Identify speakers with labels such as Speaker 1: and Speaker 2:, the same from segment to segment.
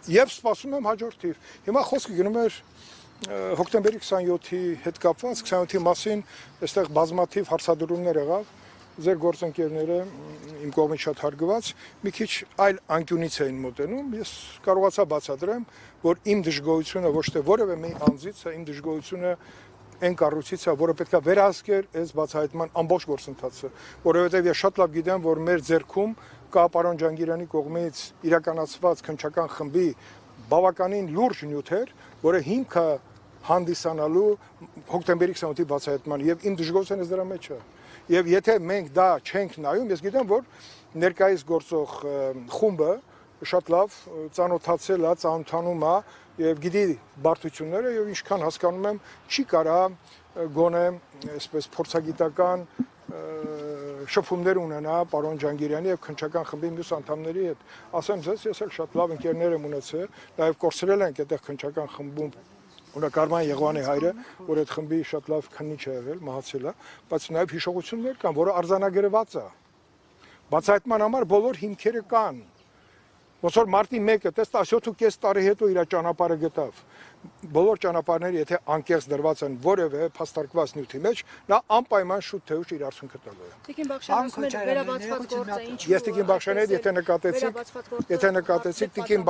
Speaker 1: Եվ սպասում եմ հաջորդ թիվ։ Հիմա խոսքը գնում էր հոկտեմբերի 27-ի հետ կապված, 27-ի մասին, այստեղ բազմաթիվ հարցադրումներ եղավ։ Ձեր գործընկերները իմ կողմից շատ հարգված մի քիչ այլ անկյունից էին մոտենում, ես կարողացա բացատրեմ, որ իմ դժգոհությունը ոչ թե որևէ մի անձից է, իմ դժգոհությունը այն կառույցից է, որը պետք է վերահսկեր այս բացահայտման ամբողջ գործընթացը, որովհետև ես շատ լավ գիտեմ, որ մեր ձեռքում կա պարոն Ջանգիրյանի կողմից իրականացված քննչական խմբի բավականին լուրջ նյութեր, որը հիմքը հանդիսանալու հոկտեմբերի 28-ի բացահայտման եւ իմ դժգոհությունը դրա մեջ է։ Եվ եթե մենք դա չենք նայում, ես գիտեմ, որ ներկայիս գործող խումբը շատ լավ ծանոթացել է, ծանոթանում է եւ գիտի բարդությունները եւ ինչքան հասկանում եմ, չի կարա գոնե այսպես փորձագիտական շփումներ ունենա պարոն Ջանգիրյանի եւ քննչական խմբի մյուս անդամների հետ։ Ասեմ ձեզ, ես էլ շատ լավ ընկերներ եմ ունեցել, նաեւ կորցրել ենք այդտեղ քննչական խմբում Օրինակ Արման Եղվանի հայրը, որ այդ խմբի շատ լավ քննիչ է եղել, մահացել է, բայց նաև հիշողություններ կան, որը արձանագրված է։ Բացահայտման համար բոլոր հիմքերը կան։ Ոնց որ մարտի 1-ը, տես 17.5 տարի հետո իր ճանապարհը գտավ։ Բոլոր ճանապարհները, եթե անկեղծ դրված են որևէ փաստարկված նյութի մեջ, նա անպայման շուտ թե ուշ իր արդյունքը տալու է։
Speaker 2: Տիկին Բախշյանը վերաբացված գործը ինչ։
Speaker 1: Ես Տիկին Բախշյանի հետ, եթե նկատեցիք Տիկին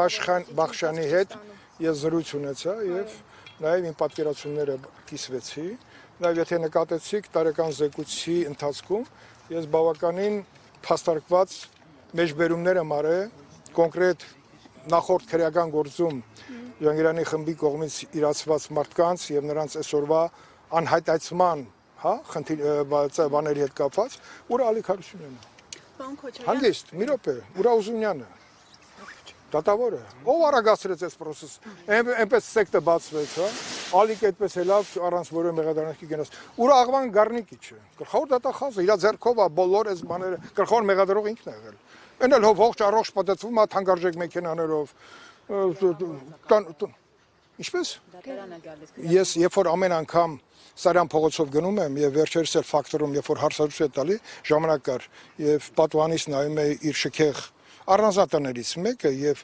Speaker 1: Բախշյանի հետ ես զրույց ունեցա եւ նաև իմ պատկերացումները կիսվեցի, նաև եթե նկատեցիք տարեկան զեկույցի ընթացքում, ես բավականին փաստարկված մեջբերումներ եմ արել կոնկրետ նախորդ քրեական գործում Ջանգիրյանի խմբի կողմից իրացված մարդկանց եւ նրանց այսօրվա անհայտացման, բաների հետ կապված, ուր Ալիկ Հարությունյանն է։ Հանգիստ, մի րոպե, Ուրա Ուզունյանը Դատավորը, ով արագացրեց այս process, այնպես սեկտը բացվեց, հա, Ալիկ այդպես է լավ առանց որևէ մեղադրանքի գնաց։ Ուր աղվան Գառնիկի չէ։ Գլխավոր դատախազը իր ձեռքով է բոլոր այս բաները, գլխավոր մեղադրող ինքն է եղել։ Այն էլ ողջ առողջ պատեցվում է թանկարժեք մեքենաներով։ Ինչպես։ Ես երբ որ ամեն անգամ Սարյան փողոցով գնում եմ եւ վերջերս էլ ֆակտորում, երբ որ հարցազրույց է տալի, ժամանակ կար եւ պատուհանից նայում էի իր շքեղ առանձնատներից մեկը եւ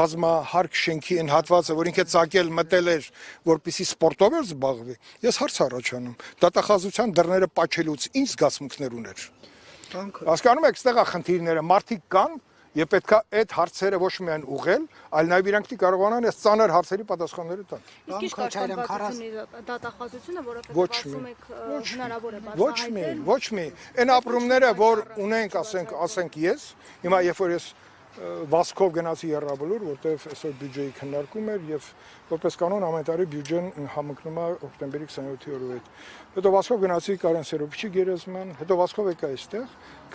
Speaker 1: բազմահարկ շենքի այն հատվածը, որ ինքը ծակել մտել էր, որպեսի սպորտով էր զբաղվի, ես հարց առաջանում, դատախազության դռները պատչելուց ինչ զգացմունքներ ուներ։ Հասկանում եք, ստեղ է խնդիրները, մարդիկ կան եւ պետքա այդ հարցերը ոչ միայն ուղղել, այլ նաեւ իրանք կարողանան այս ծանր հարցերի պատասխանները տալ։
Speaker 2: Իսկ ինչ կարգավորվածությունի դատախազությունը, որովհետեւ ասում եք հնարավոր է բացահայտել։
Speaker 1: Ոչ մի, այն ապրումները, որ ունենք, ասենք ես, հիմա երբ որ ես վազքով գնացի Եռաբլուր, որտեղ այսօր բյուջեի քննարկում էր եւ որպես կանոն ամեն տարի բյուջեն համընկնում է հոկտեմբերի 27-ի օրը։ Հետո վազքով գնացի Կարեն Սերոբիչի գերեզման, հետո վազքով եկա այստեղ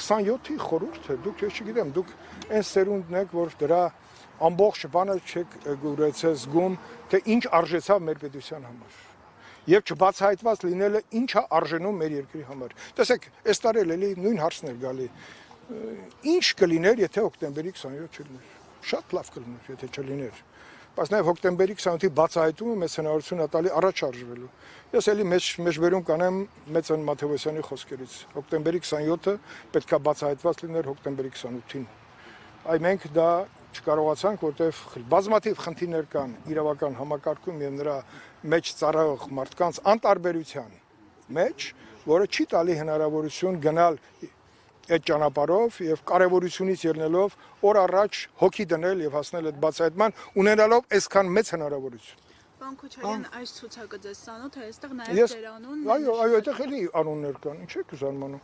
Speaker 1: 27-ի խորհուրդը, դուք ես չգիտեմ, դուք այն սերունդն եք, որ դրա ամբողջ բանը չեք գուրեցել զգում, թե ինչ արժեցավ մեր պետության համար։ Եվ չբացահայտված լինելը ինչ է արժենում մեր երկրի համար։ Տեսեք, այս տարի էլի նույն հարցն էր գալի։ Ինչ կլիներ, եթե հոկտեմբերի 27 չլիներ։ Շատ լավ կլիներ, եթե չլիներ։ Բայց նաև հոկտեմբերի 28-ի բացահայտումը մեծ հնարավորություն է տալի առաջ արժվելու։ Ես էլի մեջբերում կանեմ Մեծան Մաթեոսյանի խոսքերից։ Հոկտեմբերի 27-ը պետք է բացահայտված լիներ հոկտեմբերի 28-ին։ Այ մենք դա չկարողացանք, որտեղ բազմաթիվ խնդիրներ կան իրավական համակարգում եւ նրա մեջ ծառայող մարդկանց անտարբերության մեջ, որը չի տալի հնարավորություն գնալ այդ ճանապարհով եւ կարեւորությունից ելնելով օր առաջ հոգի դնել եւ հասնել այդ բացահայտման ունենալով այսքան մեծ հնարավորություն։
Speaker 3: Պարոն Քոչարյան, այս ցուցակը ձեզ ծանոթ է, այստեղ նաեւ ձեր անունն է։
Speaker 1: Այո, այդտեղ էլի անուններ կան, ինչ եք զարմանում։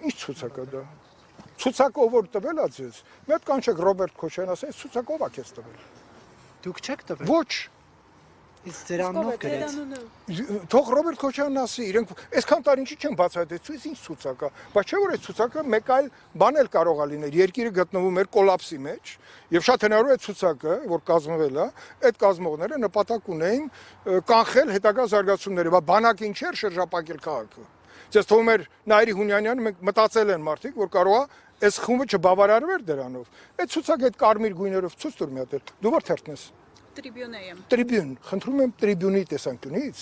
Speaker 1: Ինչ ցուցակ է դա։ Ցուցակը ով որ տվել է ձեզ։ Մի հատ կանչեք Ռոբերտ Քոչարյան, ասես ցուցակը ով է քեզ տվել։
Speaker 4: Դուք չեք տվել։
Speaker 1: Ոչ։
Speaker 4: Իսկ ձեր անունով գրեց։
Speaker 1: Թող Ռոբերտ Քոչարյանն ասի, իրենք այսքան տարի ինչի չեն բացահայտեցու, ինչ ցուցակ է, բայց չէ որ այդ ցուցակը մեկ այլ բան էլ կարող է լինել, երկիրը գտնվում էր կոլապսի մեջ, եւ շատ հնարավոր է ցուցակը, որ կազմվել է, այդ կազմողները նպատակ ունեին կանխել հետագա զարգացումները, բայց բանակին չէր շրջապակել քաղաքը։ Ձեզ թվում էր Նայիրի Հունյանյանը մենք մտածել են մարդիկ, որ կարող է այս խումբը չբավարարվեր դրանով։ Այդ ցուցակը այդ կարմիր գույներով ցույց տուր մի հատ։ Դու որ թերթնես։
Speaker 3: Տրիբյուն եմ։
Speaker 1: Տրիբյուն, խնդրում եմ տրիբյունի տեսանկյունից,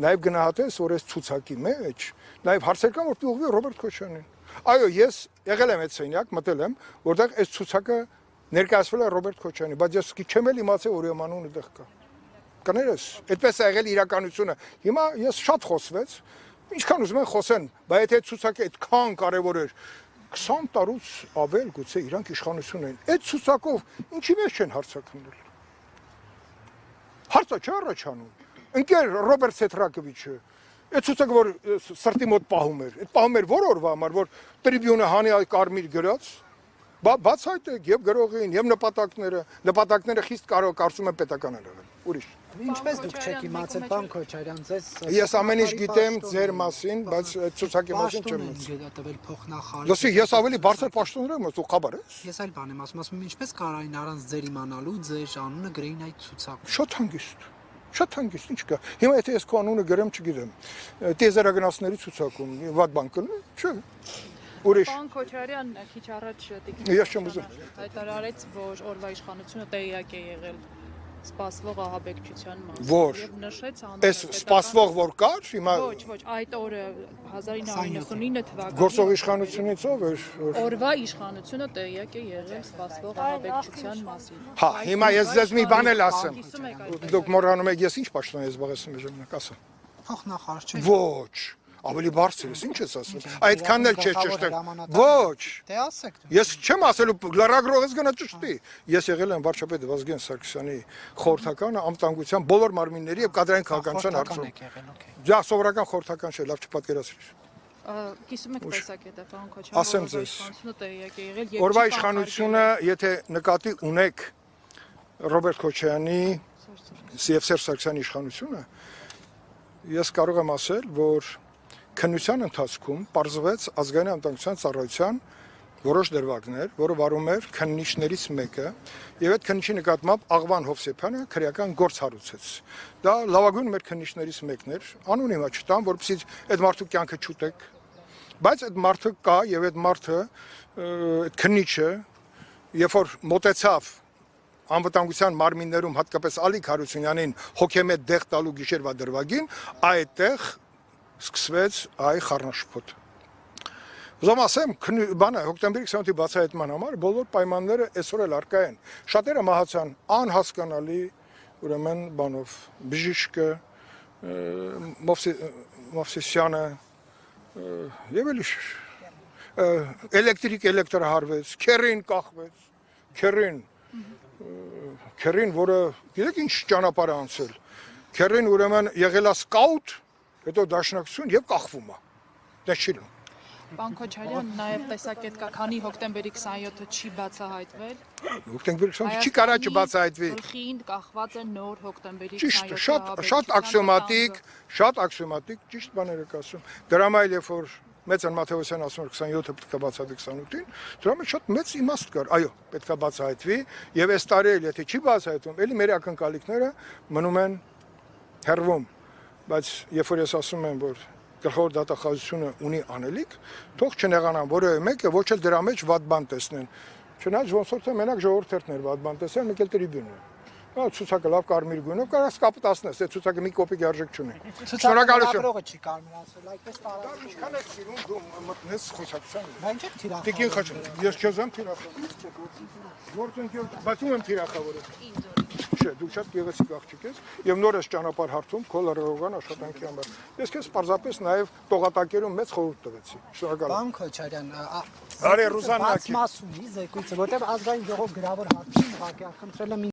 Speaker 1: նաև գնահատես, որ այս ցուցակի մեջ, նաև հարցեր կան, որ դու ուղղվի Ռոբերտ Քոչարյանին։ Այո, ես եղել եմ այդ սենյակ, մտել եմ, որտեղ այս ցուցակը Ներկայացվել է Ռոբերտ Քոչարյանի, բայց ես չեմ էլ իմացել, որ իմ անունը այդտեղ կա։ Կներես, այդպես է եղել իրականությունը։ Հիմա ես շատ խոսվեց, ինչքան ուզում են խոսեն, բայց եթե ցուցակը այդքան կարևոր էր, 20 տարուց ավել գուցե իրանք իշխանություն են։ Այդ ցուցակով ինչի մեջ չեն հարցակնել։ Հարցը չէ առաջանում։ Ընկեր Ռոբերտ Սեթրակովիչը, այդ ցուցակը որ սրտի մոտ պահում էր, այդ պահում էր որ օրվա համար, որ տրիբյունը հանի կարմիր գրած, բացահայտեք եւ գրողին, եւ նպատակները խիստ կարծում եմ պետական են եղել։ Ուրիշ։
Speaker 4: Ինչպես դուք չեք իմացել, պարոն Քոչարյան, ձեզ
Speaker 1: Ես ամեն ինչ գիտեմ ձեր մասին, բայց այդ ցուցակի մասին չեմ
Speaker 4: իմացել։ Տվել փոխնախարար։
Speaker 1: Լսի, ես ավելի բարձր պաշտոններ եմ, դու խաբար ես։
Speaker 4: Ես այլ բան եմ ասում, ինչպես կարային առանց ձեր իմանալու ձեր անունը գրեին այդ ցուցակում։
Speaker 1: Շատ հանգիստ։ Շատ հանգիստ, ինչ կա։ Հիմա եթե ես քո անունը գրեմ, չգիտեմ։ Տեզերագնացների ցուցակում վատ բան կլինի, չէ։ Ուրիշ։
Speaker 5: Պարոն Քոչարյան քիչ առաջ
Speaker 1: Ես չեմ ուզում։
Speaker 5: հայտարարեց, որ օրվա իշխանությունը տեղյակ է եղել սպասվող ահաբեկչության մասին
Speaker 1: Որ
Speaker 5: եւ նշեց
Speaker 1: այս սպասվող որ կար, հիմա
Speaker 5: ոչ, այդ օրը 1999 թվականին
Speaker 1: գործող իշխանությունից ով էր։
Speaker 5: օրվա իշխանությունը տեղյակ է եղել սպասվող ահաբեկչության մասին։
Speaker 1: Հա, հիմա ես ձեզ մի բան էլ ասեմ։
Speaker 5: Հիշում եք այդ
Speaker 1: Դուք մոռանում եք ես ինչ պաշտոն եմ զբաղեցնում եմ ժամանակ, ասա։
Speaker 4: Փոխնախարար չէ։
Speaker 1: Ոչ, ավելի բարձր ես, ինչ ես ասում։ Այդքանն էլ չէ ճշտել։ Ոչ։
Speaker 4: Դե ասեք դուք։
Speaker 1: Ես չեմ ասելու լրագրողից գնա ճշտի։ Ես եղել եմ վարչապետ Վազգեն Սարգսյանի խորհրդականը անվտանգության բոլոր մարմինների եւ կադրային քաղաքականության հարցում։ Դա սովորական խորհրդական չէ, լավ չպատկերացրիր։
Speaker 5: Կիսում եք տեսակետը, պարոն Քոչարյան,
Speaker 1: Ասեմ
Speaker 5: օրվա
Speaker 1: ձեզ։
Speaker 5: իշխանությունը տեղյակ է եղել եւ
Speaker 1: Օրվա իշխանությունը, եթե նկատի ունեք Ռոբերտ Քոչարյանի եւ Սերժ Սարգսյանի իշխանությունը, ես կարող եմ ասել, որ քննության ընթացքում պարզվեց ազգային անվտանգության ծառայության որոշ դրվագներ, որը վարում էր քննիչներից մեկը, եւ այդ քննիչի նկատմամբ Աղվան Հովսեփյանը քրեական գործ հարուցեց։ Դա լավագույն մեր քննիչներից մեկն էր, անուն հիմա չտամ, որովհետեւ այդ մարդու կյանքը չուտեք, բայց այդ մարդը կա եւ այդ մարդը այդ քննիչը երբ որ մոտեցավ անվտանգության մարմիններում հատկապես Ալիկ Հարությունյանին հոգեմետ դեղ տալու գիշերվա դրվագին, այդտեղ սկսվեց այ խառնաշփոթ։ Ուզում ասեմ, բանը հոկտեմբերի 20-ի բացահայտման համար բոլոր պայմանները այսօր էլ առկա են։ Շատերը մահացան անհասկանալի, ուրեմն բանով, բժիշկը, Մովսեսյանը եւ էլի էլեկտրահարվեց, քերին կախվեց, քերին, որը գիտեք ինչ ճանապարհ է անցել։ Քերին ուրեմն եղել է սկաուտ, հետո դաշնակցություն եւ կախվում է։ Դա չի լավ։
Speaker 5: Պարոն Քոչարյան, նաև տեսակետ կա, քանի հոկտեմբերի 27-ը չի բացահայտվել։
Speaker 1: Հոկտեմբերի 27-ը չի կարա չբացահայտվի։
Speaker 5: Գլխին կախված է նոր հոկտեմբերի 27-ը։
Speaker 1: Ճիշտ, շատ ակսիոմատիկ, ճիշտ բաներ եք ասում։ Դրա համար երբ որ Մեծան Մաթեոսյան ասում էր 27-ը պետք է բացահայտվի 28-ին, դրա մեջ շատ մեծ իմաստ կար։ Այո, պետք է բացահայտվի եւ այս տարի էլ եթե չի բացահայտվում, ելի մեր ակնկալիքները մնում են հեռվում։ Բայց երբ որ ես ասում եմ, որ գլխավոր դատախազությունը ունի անելիք, թող չնեղանան որևէ մեկը ոչ էլ դրա մեջ վատ բան տեսնեն։ Չնայած ոնց որ թե մենակ ժողովուրդն էր վատ բան տեսել, մեկ էլ տրիբյունը։ Հա ցուցակը լավ կարմիր գույնով կարաս կապտացնես, այդ ցուցակը մի կոպիկ արժեք չունի։ Շնորհակալություն։
Speaker 4: Լրագրողը չի կարմիր ասել, այդպես տարածում։
Speaker 1: Ինչքան է սիրում դու մտնես խոսակցությանը։
Speaker 4: Բայց չէ թիրախ։
Speaker 1: Տիկին խաչ, ես չեմ թիրախավորել։ Գործընկեր, բայց ում եմ թիրախավորել։ Չէ, դու շատ գեղեցիկ աղջիկ ես եւ նոր ես ճանապարհ հարթում քո լրագրողական աշխատանքի համար։ Ես քեզ պարզապես նաեւ տողատակերում մեծ խորհուրդ տվեցի։ Շնորհակալ եմ։
Speaker 4: Պարոն Քոչարյան,
Speaker 1: Արի Ռուզաննա
Speaker 4: բացմասունի զեկույցը, որտեղ ազգային ժողով գրավոր հարցին ուղղակի խնդրել եմ